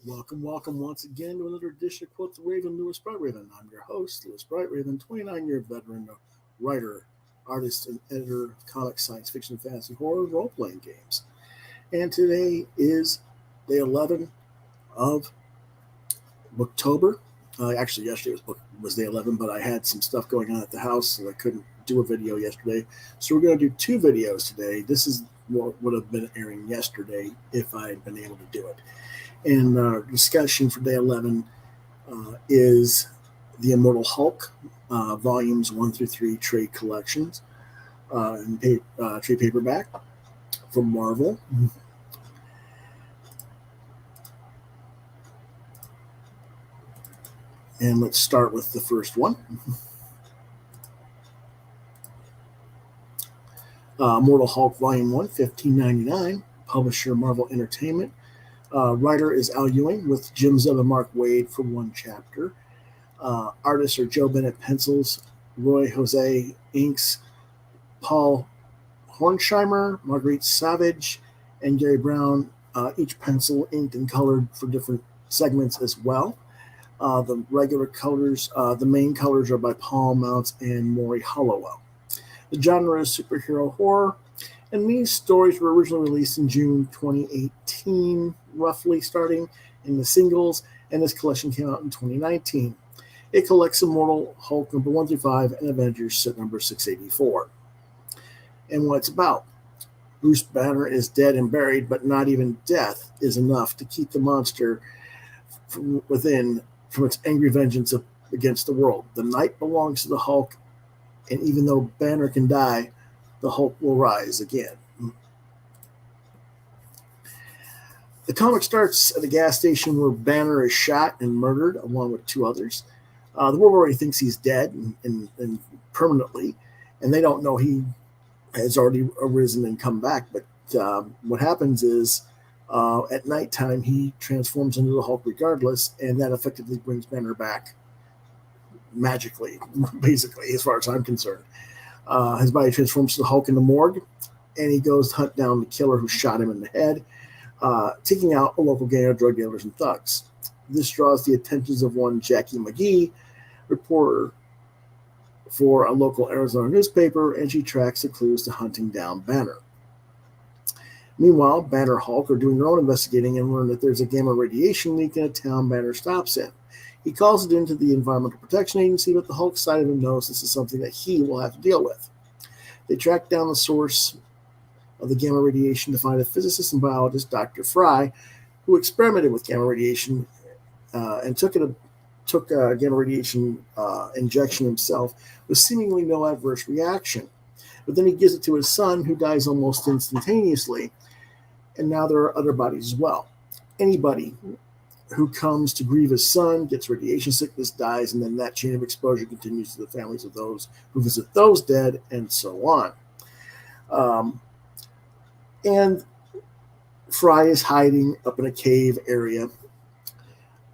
Welcome once again to another edition of Quoth the Raven, Lewis Bright Raven. I'm your host, Lewis Bright Raven, 29-year veteran writer, artist, and editor of comics, science fiction, fantasy, horror, role-playing games. And today is day 11 of Booktober. Actually, yesterday was day 11, but I had some stuff going on at the house, so I couldn't do a video yesterday. So we're going to do two videos today. This is what would have been airing yesterday if I had been able to do it. And our discussion for day 11 is the Immortal Hulk, volumes 1 through 3 trade collections, and trade paperback from Marvel. And let's start with the first one. Immortal Hulk Volume 1, $15.99, publisher Marvel Entertainment. Writer is Al Ewing with Jim Zub and Mark Waid for one chapter. Artists are Joe Bennett pencils, Roy Jose inks, Paul Hornsheimer, Marguerite Savage, and Gary Brown, each pencil inked and colored for different segments as well. The regular colors, the main colors are by Paul Mounts and Maury Hollowell. The genre is superhero horror, and these stories were originally released in June 2018, roughly starting in the singles, and this collection came out in 2019. It collects Immortal Hulk number 1 through 5 and Avengers set number 684. And what it's about. Bruce Banner is dead and buried, but not even death is enough to keep the monster from within from its angry vengeance against the world. The night belongs to the Hulk, and even though Banner can die, the Hulk will rise again. The comic starts at a gas station where Banner is shot and murdered along with two others. The world already thinks he's dead and permanently, and they don't know he has already arisen and come back. But what happens is at nighttime he transforms into the Hulk regardless, and that effectively brings Banner back magically, basically, as far as I'm concerned. His body transforms to the Hulk in the morgue, and he goes to hunt down the killer who shot him in the head, taking out a local gang of drug dealers and thugs. This draws the attentions of one Jackie McGee, reporter for a local Arizona newspaper, and she tracks the clues to hunting down Banner. Meanwhile, Banner and Hulk are doing their own investigating and learn that there's a gamma radiation leak in a town Banner stops in. He calls it into the Environmental Protection Agency, but the Hulk side of him knows this is something that he will have to deal with. They track down the source of the gamma radiation to find a physicist and biologist, Dr. Fry, who experimented with gamma radiation and took a gamma radiation injection himself with seemingly no adverse reaction. But then he gives it to his son, who dies almost instantaneously, and now there are other bodies as well. Anybody who comes to grieve his son gets radiation sickness, dies, and then that chain of exposure continues to the families of those who visit those dead, and so on. And Fry is hiding up in a cave area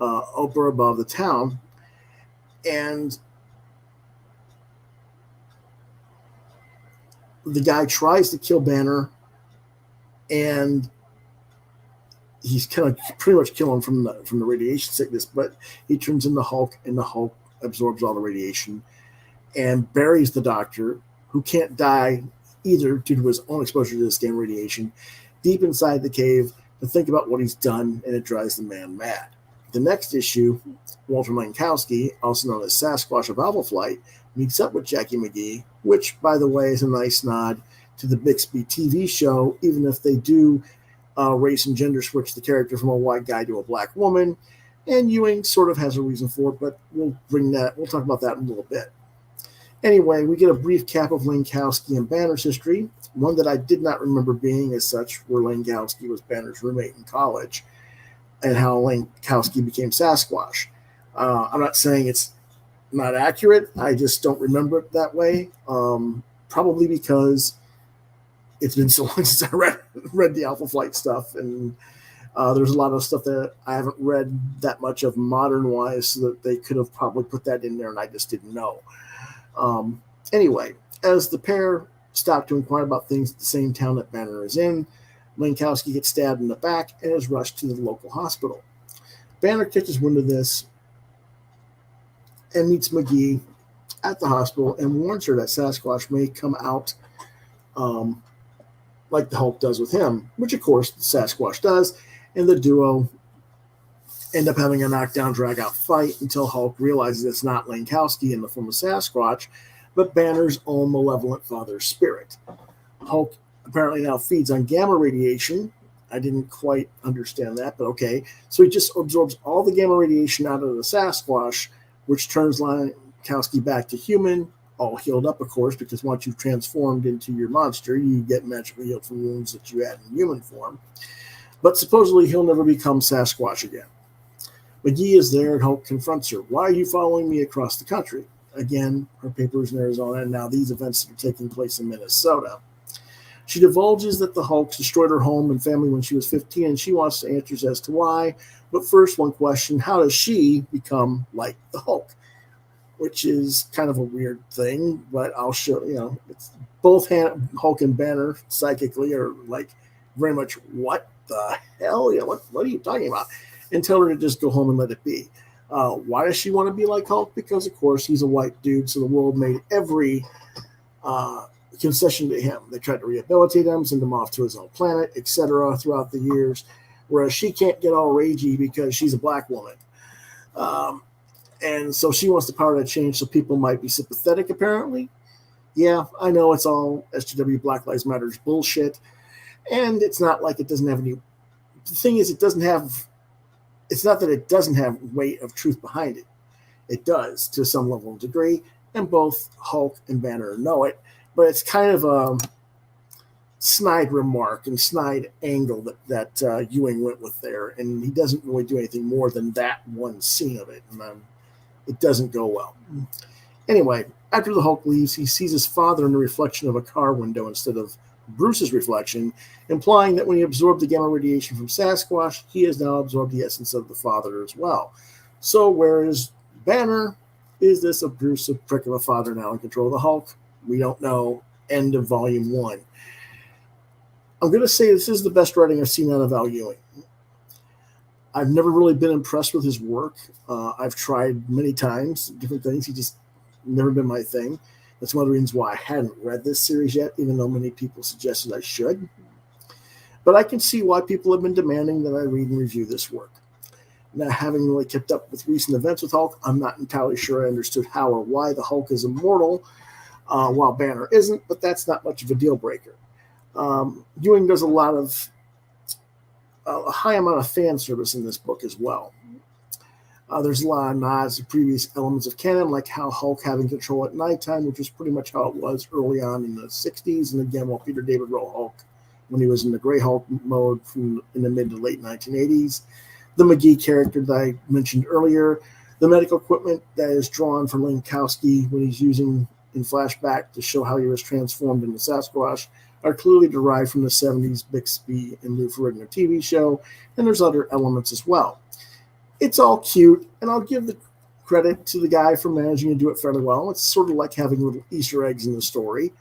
over above the town, and the guy tries to kill Banner, and he's kind of pretty much killing from the radiation sickness, but he turns into Hulk, and the Hulk absorbs all the radiation and buries the doctor, who can't die either due to his own exposure to this gamma radiation, deep inside the cave to think about what he's done, and it drives the man mad. The next issue, Walter Lankowski, also known as Sasquatch of Alpha Flight, meets up with Jackie McGee, which, by the way, is a nice nod to the Bixby TV show, even if they do race and gender switch the character from a white guy to a black woman. And Ewing sort of has a reason for it, but we'll talk about that in a little bit. Anyway, we get a brief cap of Lankowski and Banner's history, one that I did not remember being as such, where Lankowski was Banner's roommate in college, and how Lankowski became Sasquatch. I'm not saying it's not accurate, I just don't remember it that way, probably because it's been so long since I read the Alpha Flight stuff, and there's a lot of stuff that I haven't read that much of modern-wise, so that they could have probably put that in there, and I just didn't know. Anyway, as the pair stop to inquire about things at the same town that Banner is in, Lankowski gets stabbed in the back and is rushed to the local hospital. Banner catches wind of this and meets McGee at the hospital and warns her that Sasquatch may come out like the Hulk does with him, which of course Sasquatch does, and the duo end up having a knockdown, drag-out fight until Hulk realizes it's not Lankowski in the form of Sasquatch, but Banner's own malevolent father's spirit. Hulk apparently now feeds on gamma radiation. I didn't quite understand that, but okay. So he just absorbs all the gamma radiation out of the Sasquatch, which turns Lankowski back to human, all healed up, of course, because once you've transformed into your monster, you get magically healed from wounds that you had in human form. But supposedly he'll never become Sasquatch again. McGee is there and Hulk confronts her. Why are you following me across the country? Again, her papers in Arizona, and now these events are taking place in Minnesota. She divulges that the Hulk destroyed her home and family when she was 15, and she wants answers as to why. But first, one question: how does she become like the Hulk? Which is kind of a weird thing, but I'll show you. It's both Hulk and Banner psychically are like very much, what the hell? Yeah, what are you talking about? And tell her to just go home and let it be. Why does she want to be like Hulk? Because, of course, he's a white dude, so the world made every concession to him. They tried to rehabilitate him, send him off to his own planet, etc. throughout the years, whereas she can't get all ragey because she's a black woman. And so she wants the power to change so people might be sympathetic, apparently. Yeah, I know it's all SJW Black Lives Matters bullshit, and it's not like it doesn't have any... The thing is, it's not that it doesn't have weight of truth behind it. It does, to some level of degree, and both Hulk and Banner know it, but it's kind of a snide remark and snide angle that Ewing went with there, and he doesn't really do anything more than that one scene of it, and it doesn't go well. Anyway, after the Hulk leaves, he sees his father in the reflection of a car window instead of Bruce's reflection, implying that when he absorbed the gamma radiation from Sasquatch, he has now absorbed the essence of the father as well. So whereas Banner is this abusive prick of a father now in control of the Hulk? We don't know. End of Volume 1. I'm going to say this is the best writing I've seen out of Al Ewing. I've never really been impressed with his work. I've tried many times, different things. He just never been my thing. That's one of the reasons why I hadn't read this series yet, even though many people suggested I should. But I can see why people have been demanding that I read and review this work. Now, having really kept up with recent events with Hulk, I'm not entirely sure I understood how or why the Hulk is immortal, while Banner isn't, but that's not much of a deal breaker. Ewing does a high amount of fan service in this book as well. There's a lot of nods to previous elements of canon, like how Hulk having control at nighttime, which was pretty much how it was early on in the 60s, and again, while Peter David wrote Hulk when he was in the Grey Hulk mode in the mid to late 1980s. The McGee character that I mentioned earlier, the medical equipment that is drawn from Lankowski when he's using in flashback to show how he was transformed into Sasquatch, are clearly derived from the 70s Bixby and Lou Ferrigno TV show, and there's other elements as well. It's all cute, and I'll give the credit to the guy for managing to do it fairly well. It's sort of like having little Easter eggs in the story.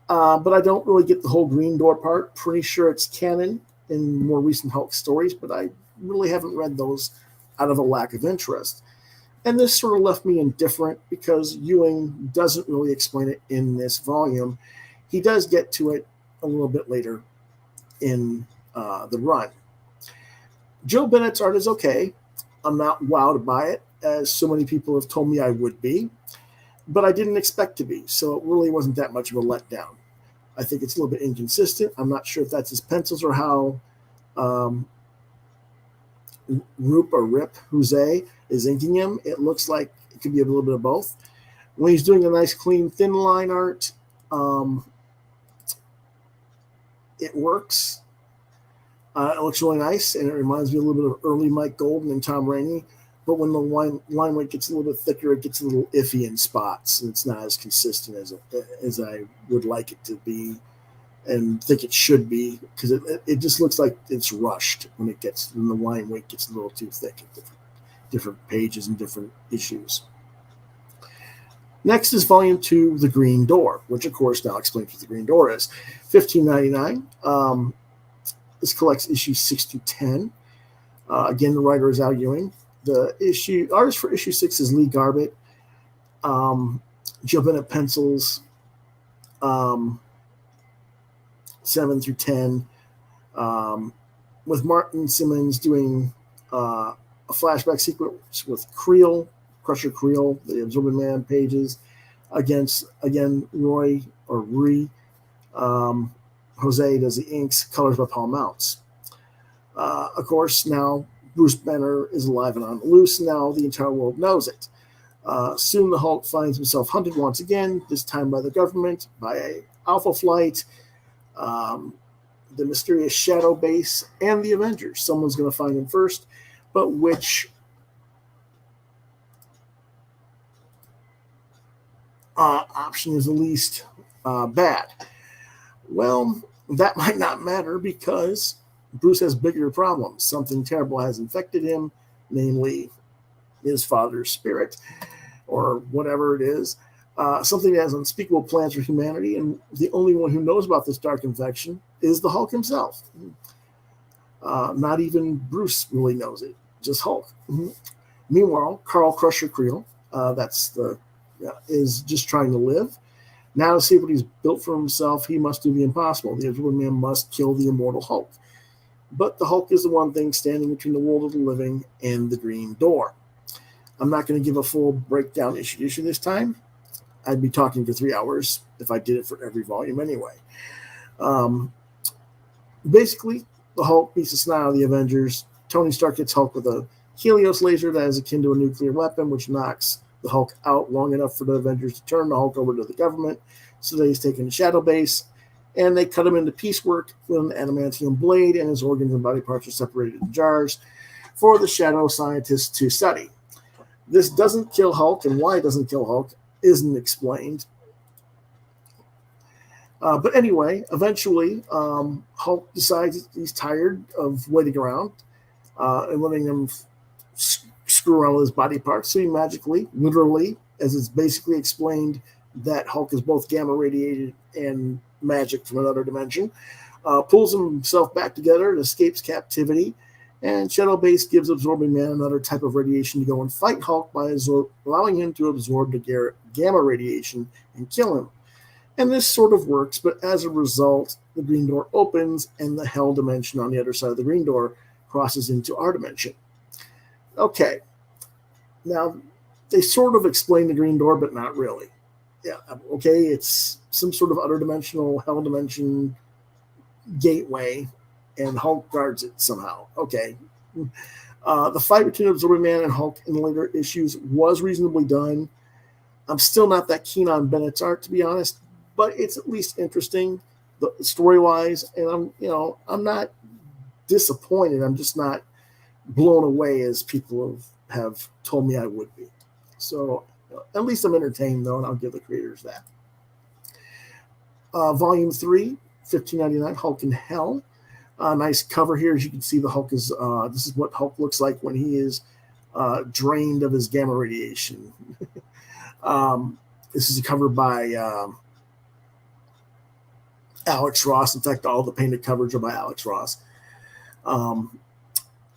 But I don't really get the whole Green Door part. Pretty sure it's canon in more recent Hulk stories, but I really haven't read those out of a lack of interest. And this sort of left me indifferent because Ewing doesn't really explain it in this volume. He does get to it a little bit later in the run. Joe Bennett's art is okay. I'm not wowed by it, as so many people have told me I would be, but I didn't expect to be, so it really wasn't that much of a letdown. I think it's a little bit inconsistent. I'm not sure if that's his pencils or how Rip Jose is inking him. It looks like it could be a little bit of both. When he's doing a nice, clean, thin line art, it works. It looks really nice, and it reminds me a little bit of early Mike Golden and Tom Rainey. But when the line weight gets a little bit thicker, it gets a little iffy in spots, and it's not as consistent as I would like it to be and think it should be, because it just looks like it's rushed when the line weight gets a little too thick at different pages and different issues. Next is Volume 2, The Green Door, which, of course, now explains what The Green Door is. $15.99. This collects issues 6 to 10. Again, the writer is Al Ewing. The artist for issue 6 is Lee Garbett. Joe Bennett pencils 7 through 10, with Martin Simmons doing a flashback sequence with Crusher Creel, the Absorbing Man pages, against, again, Rui. Jose does the inks, colors by Paul Mounts. Of course, now Bruce Banner is alive and on the loose. Now the entire world knows it. Soon the Hulk finds himself hunted once again, this time by the government, by a Alpha Flight, the mysterious Shadow Base, and the Avengers. Someone's going to find him first, but which option is the least bad? Well, that might not matter because Bruce has bigger problems. Something terrible has infected him, namely his father's spirit, or whatever it is. Something that has unspeakable plans for humanity, and the only one who knows about this dark infection is the Hulk himself. Not even Bruce really knows it, just Hulk. Meanwhile, Carl Crusher Creel, is just trying to live. Now to see what he's built for himself, he must do the impossible. The Absorbing Man must kill the immortal Hulk. But the Hulk is the one thing standing between the world of the living and the Green Door. I'm not going to give a full breakdown issue to issue this time. I'd be talking for 3 hours if I did it for every volume anyway. Basically, the Hulk beats the snot out of the Avengers. Tony Stark hits Hulk with a Helios laser that is akin to a nuclear weapon, which knocks the Hulk out long enough for the Avengers to turn the Hulk over to the government so that he's taken to Shadow Base, and they cut him into piecework with an adamantium blade, and his organs and body parts are separated in jars for the Shadow scientists to study. This doesn't kill Hulk, and why it doesn't kill Hulk isn't explained. But anyway, eventually, Hulk decides he's tired of waiting around and letting them screw around with his body parts. So he magically, literally, as it's basically explained, that Hulk is both gamma radiated and magic from another dimension, pulls himself back together and escapes captivity. And Shadow Base gives Absorbing Man another type of radiation to go and fight Hulk by allowing him to absorb the gamma radiation and kill him. And this sort of works, but as a result, the Green Door opens and the Hell dimension on the other side of the Green Door crosses into our dimension. Okay. Now, they sort of explain the Green Door, but not really. Yeah, okay, it's some sort of other dimensional Hell dimension gateway, and Hulk guards it somehow. Okay. The fight between Absorbing Man and Hulk in the later issues was reasonably done. I'm still not that keen on Bennett's art, to be honest, but it's at least interesting story-wise, and I'm not disappointed. I'm just not blown away as people have told me I would be. So at least I'm entertained, though, and I'll give the creators that. Volume 3, $15.99, Hulk in Hell. Nice cover here. As you can see, the Hulk is, this is what Hulk looks like when he is drained of his gamma radiation. This is a cover by Alex Ross. In fact, all the painted covers are by Alex Ross.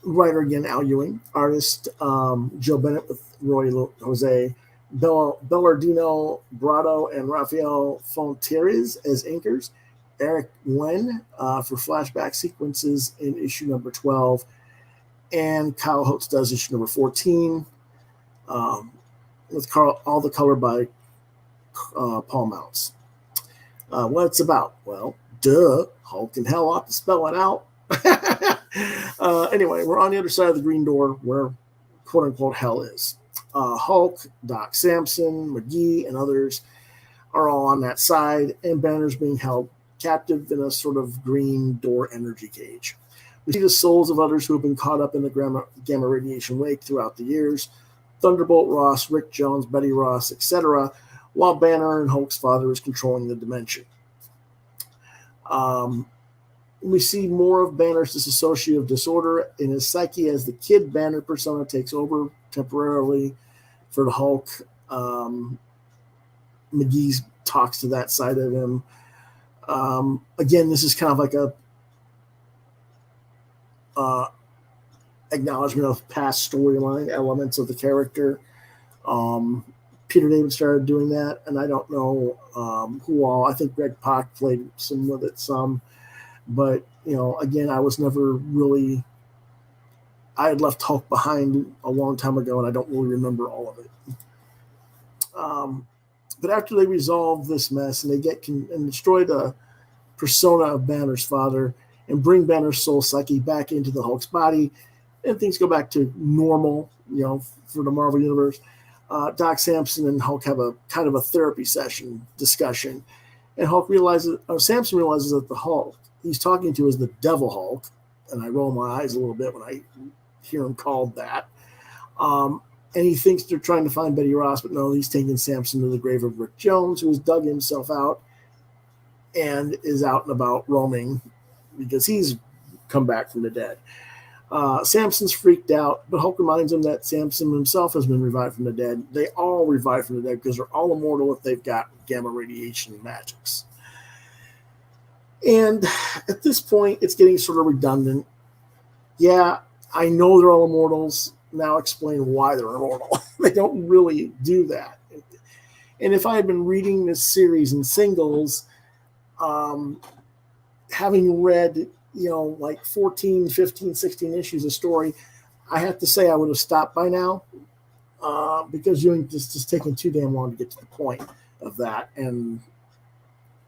Writer again, Al Ewing. Artist, Joe Bennett with Roy Jose, Bellardino Brado, and Rafael Fonteres as inkers. Eric Wen for flashback sequences in issue number 12. And Kyle Holtz does issue number 14. With all the color by Paul Mounts. What it's about? Well, Hulk in Hell ought to spell it out. Anyway, we're on the other side of the Green Door where quote-unquote Hell is. Hulk, Doc Samson, McGee, and others are all on that side, and Banner's being held captive in a sort of Green Door energy cage. We see the souls of others who have been caught up in the gamma radiation wake throughout the years. Thunderbolt Ross, Rick Jones, Betty Ross, etc., while Banner and Hulk's father is controlling the dimension. We see more of Banner's dissociative disorder in his psyche as the Kid Banner persona takes over temporarily for the Hulk. McGee talks to that side of him. Again, this is kind of like a acknowledgement of past storyline elements of the character. Peter David started doing that, and I don't know who all. I think Greg Pak played some with it some, but again, I was never really. I had left Hulk behind a long time ago, and I don't really remember all of it. But after they resolve this mess and they get and destroy the persona of Banner's father and bring Banner's soul psyche back into the Hulk's body, and things go back to normal, for the Marvel Universe. Doc Samson and Hulk have a kind of a therapy session discussion, and Samson realizes that the Hulk he's talking to is the Devil Hulk, and I roll my eyes a little bit when I hear him called that. And he thinks they're trying to find Betty Ross, but no, he's taking Samson to the grave of Rick Jones, who has dug himself out and is out and about roaming because he's come back from the dead. Samson's freaked out, but Hulk reminds him that Samson himself has been revived from the dead. They all revive from the dead because they're all immortal if they've got gamma radiation magics. And at this point, it's getting sort of redundant. Yeah, I know they're all immortals. Now explain why they're immortal. They don't really do that. And if I had been reading this series in singles, having read, like 14, 15, 16 issues of story, I have to say I would have stopped by now because Ewing just taking too damn long to get to the point of that. And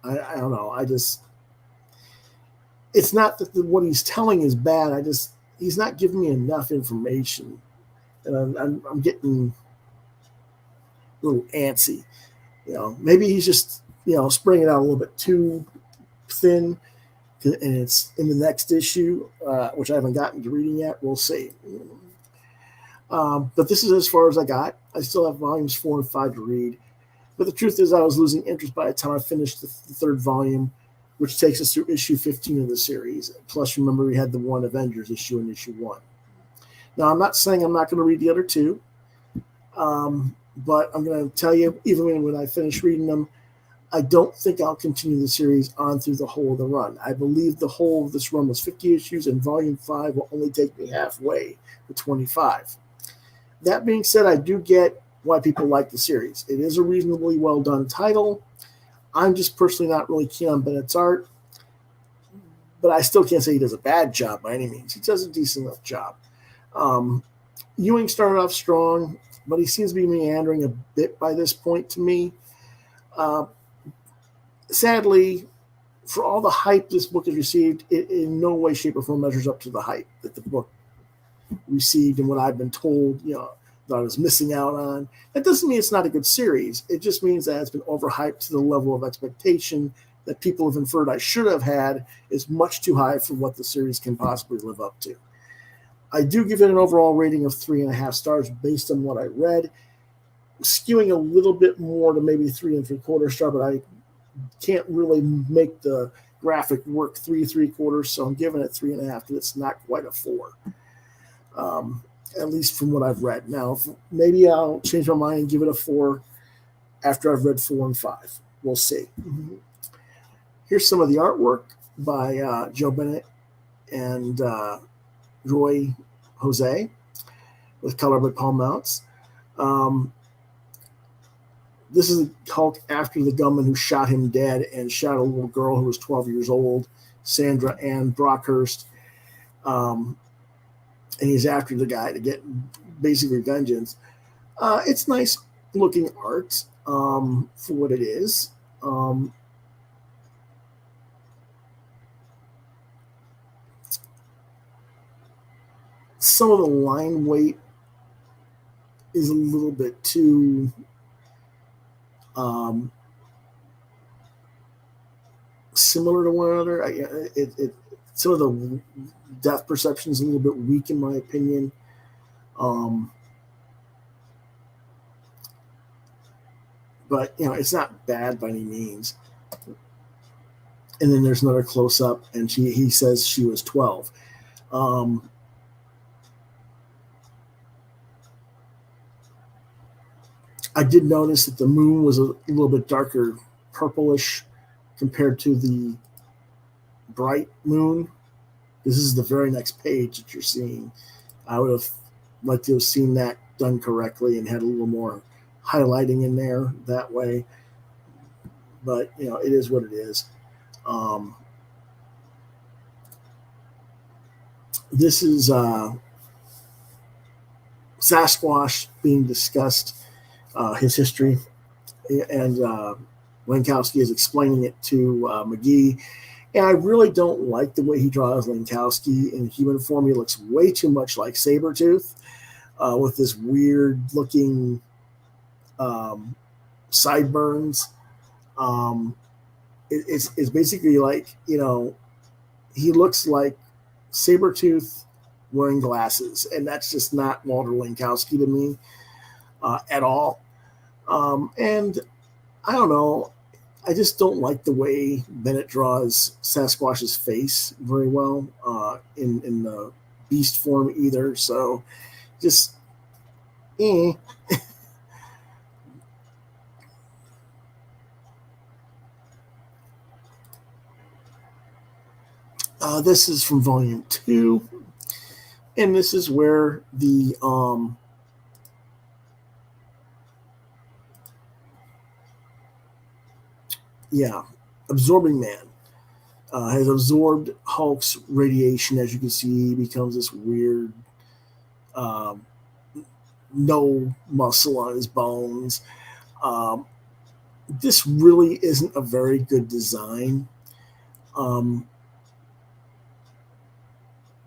I don't know. It's not that what he's telling is bad. He's not giving me enough information. And I'm getting a little antsy. Maybe he's just, spraying it out a little bit too thin. And it's in the next issue, which I haven't gotten to reading yet. We'll see. But this is as far as I got. I still have volumes 4 and 5 to read. But the truth is I was losing interest by the time I finished the third volume, which takes us through issue 15 of the series. Plus, remember, we had the one Avengers issue in issue 1. Now, I'm not saying I'm not going to read the other two, but I'm going to tell you, even when I finish reading them, I don't think I'll continue the series on through the whole of the run. I believe the whole of this run was 50 issues, and Volume 5 will only take me halfway to 25. That being said, I do get why people like the series. It is a reasonably well-done title. I'm just personally not really keen on Bennett's art, but I still can't say he does a bad job by any means. He does a decent enough job. Ewing started off strong, but he seems to be meandering a bit by this point to me. Sadly, for all the hype this book has received, it in no way, shape, or form measures up to the hype that the book received and what I've been told, that I was missing out on. That doesn't mean it's not a good series. It just means that it's been overhyped to the level of expectation that people have inferred I should have had is much too high for what the series can possibly live up to. I do give it an overall rating of 3.5 stars based on what I read, skewing a little bit more to maybe 3 3/4 stars, but I can't really make the graphic work 3 3/4, so I'm giving it 3.5 because it's not quite a 4, at least from what I've read. Now, maybe I'll change my mind and give it a 4 after I've read 4 and 5. We'll see. Here's some of the artwork by Joe Bennett and Roy Jose, with color by Paul Mounts. This is Hulk after the gunman who shot him dead and shot a little girl who was 12 years old, Sandra Ann Brockhurst. And he's after the guy to get basically vengeance. It's nice looking art for what it is. Some of the line weight is a little bit too similar to one another. Some of the depth perception is a little bit weak in my opinion. But it's not bad by any means. And then there's another close up, and he says she was 12. I did notice that the moon was a little bit darker purplish compared to the bright moon. This is the very next page that you're seeing. I would have liked to have seen that done correctly and had a little more highlighting in there that way. But it is what it is. This is Sasquatch being discussed, his history, and Lankowski is explaining it to McGee. And I really don't like the way he draws Lankowski in human form. He looks way too much like Sabretooth, with this weird looking sideburns. It's basically like, he looks like Sabretooth wearing glasses, and that's just not Walter Lankowski to me at all. And I don't know, I just don't like the way Bennett draws Sasquatch's face very well in the beast form either. So just this is from volume 2, and this is where the absorbing man has absorbed Hulk's radiation. As you can see, he becomes this weird no muscle on his bones. This really isn't a very good design.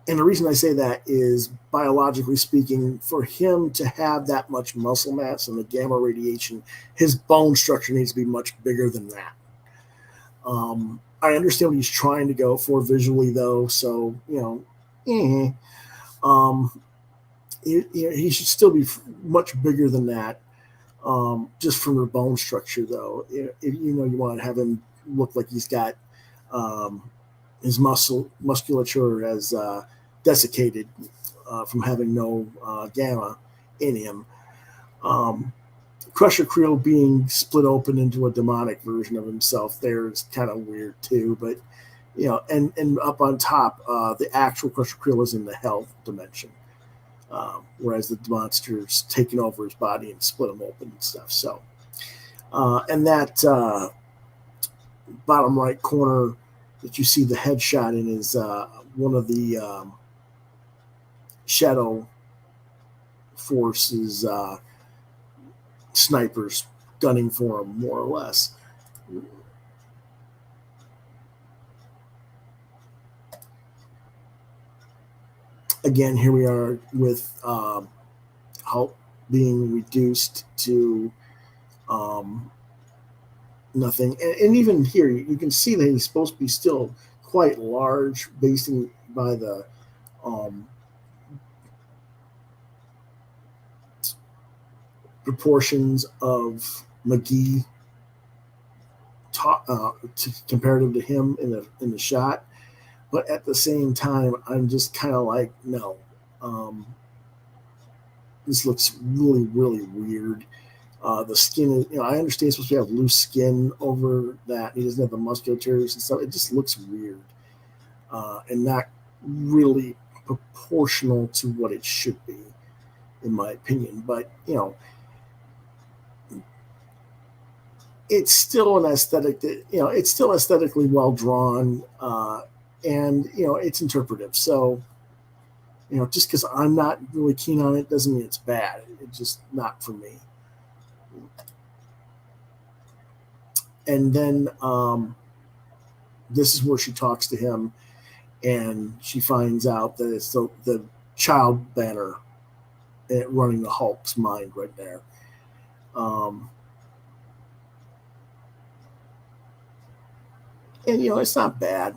And the reason I say that is, biologically speaking, for him to have that much muscle mass and the gamma radiation, his bone structure needs to be much bigger than that. I understand what he's trying to go for visually, though, so, he should still be much bigger than that, just from the bone structure, though. If you want to have him look like he's got his musculature as desiccated from having no gamma in him. Crusher Creel being split open into a demonic version of himself there is kind of weird too, but and up on top, the actual Crusher Creel is in the hell dimension, whereas the monster's taken over his body and split him open and stuff. So, and that bottom right corner that you see the headshot in is one of the Shadow Force's snipers gunning for him, more or less. Again, here we are with Hulk being reduced to nothing. And even here, you can see that he's supposed to be still quite large, based by the proportions of McGee comparative to him in the shot. But at the same time, I'm just kind of like, no. This looks really, really weird. The skin is, I understand it's supposed to have loose skin over that. He doesn't have the musculatures and stuff. It just looks weird and not really proportional to what it should be, in my opinion. But, it's still an aesthetic that, it's still aesthetically well drawn, and, it's interpretive. So, just because I'm not really keen on it doesn't mean it's bad. It's just not for me. And then this is where she talks to him, and she finds out that it's the child banner running the Hulk's mind right there. And, it's not bad.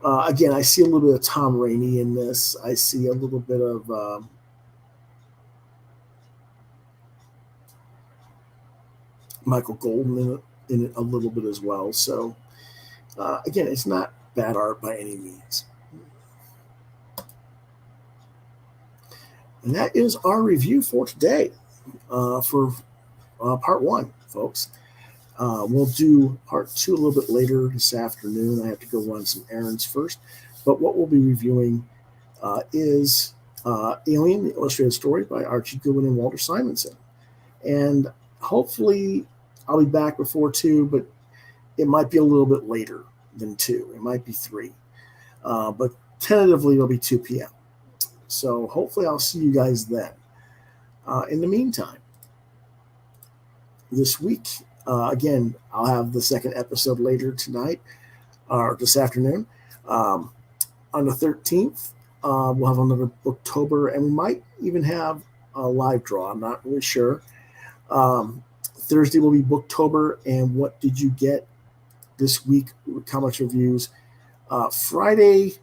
Again, I see a little bit of Tom Rainey in this. I see a little bit of Michael Golden in it a little bit as well. So, again, it's not bad art by any means. And that is our review for today for part 1, folks. We'll do part 2 a little bit later this afternoon. I have to go run some errands first. But what we'll be reviewing is Alien, the illustrated story by Archie Goodwin and Walter Simonson. And hopefully I'll be back before 2, but it might be a little bit later than 2. It might be 3. But tentatively it'll be 2 p.m. So hopefully I'll see you guys then. In the meantime, this week, again, I'll have the second episode later tonight or this afternoon. On the 13th, we'll have another Booktober, and we might even have a live draw. I'm not really sure. Thursday will be Booktober, and what did you get this week with comics reviews. Friday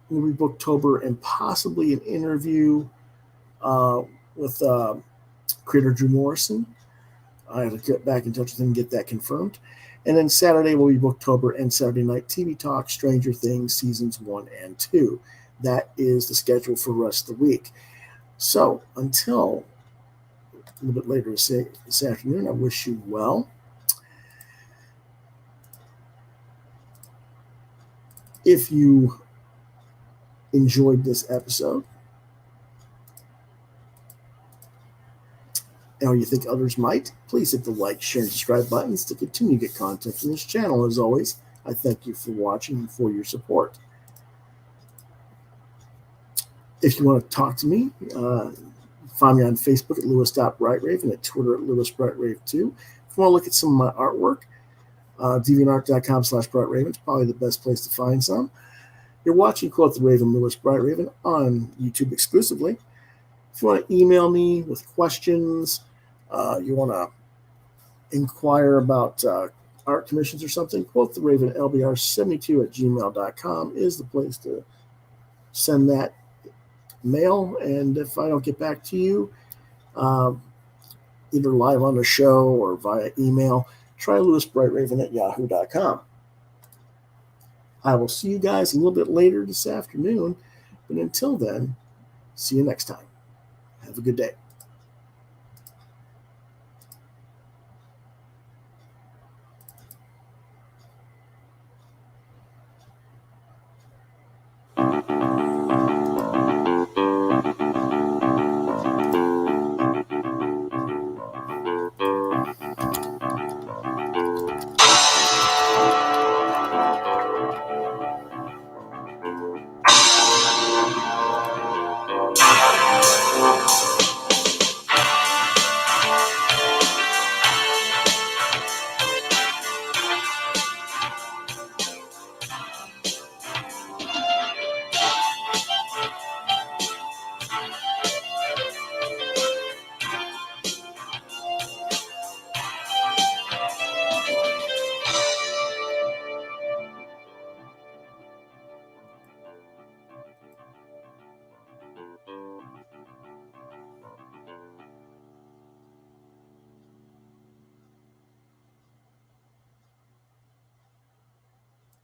will be Booktober and possibly an interview with creator Drew Morrison. I have to get back in touch with him and get that confirmed. And then Saturday will be Booktober and Saturday Night TV Talk, Stranger Things Seasons 1 and 2. That is the schedule for the rest of the week. So until a little bit later this afternoon, I wish you well. If you enjoyed this episode, or you think others might, please hit the like, share, and subscribe buttons to continue to get content from this channel. As always, I thank you for watching and for your support. If you want to talk to me, find me on Facebook at Lewis.BrightRaven, at Twitter at LewisBrightRave2. If you want to look at some of my artwork, deviantart.com/BrightRaven is probably the best place to find some. You're watching Quoth the Raven, Lewis BrightRaven on YouTube exclusively. If you want to email me with questions, you want to inquire about art commissions or something, Quoth the Raven LBR72@gmail.com is the place to send that mail. And if I don't get back to you, either live on the show or via email, try lewisbrightraven@yahoo.com. I will see you guys a little bit later this afternoon. But until then, see you next time. Have a good day.